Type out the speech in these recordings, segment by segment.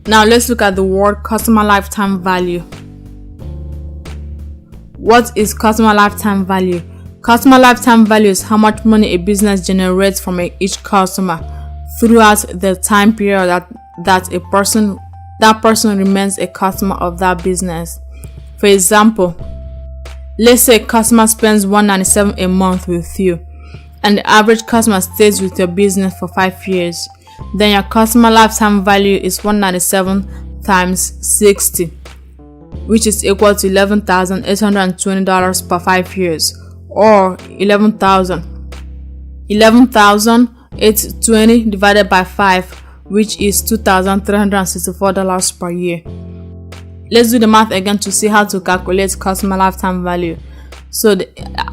Now let's look at the word customer lifetime value. What is customer lifetime value? Customer lifetime value is how much money a business generates from each customer throughout the time period that person remains a customer of that business. For example, let's say a customer spends $197 a month with you, and the average customer stays with your business for 5 years. Then your customer lifetime value is 197 times 60, which is equal to $11,820 per 5 years, or 11,820 divided by 5, which is $2,364 per year. Let's do the math again to see how to calculate customer lifetime value. So the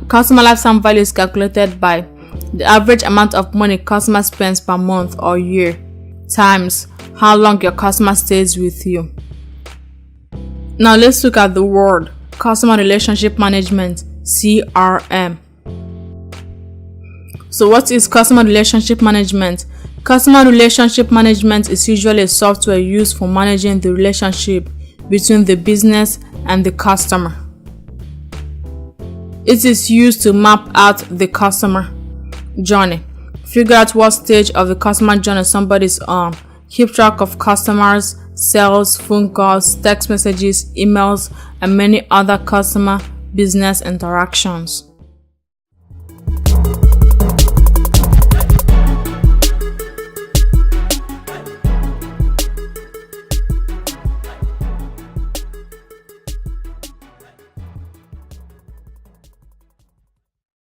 customer lifetime value is calculated by the average amount of money customer spends per month or year times how long your customer stays with you. Now let's look at the word customer relationship management, CRM. So what is customer relationship management? Customer relationship management is usually a software used for managing the relationship between the business and the customer. It is used to map out the customer journey, figure out what stage of the customer journey somebody's on, keep track of customers, sales, phone calls, text messages, emails, and many other customer business interactions.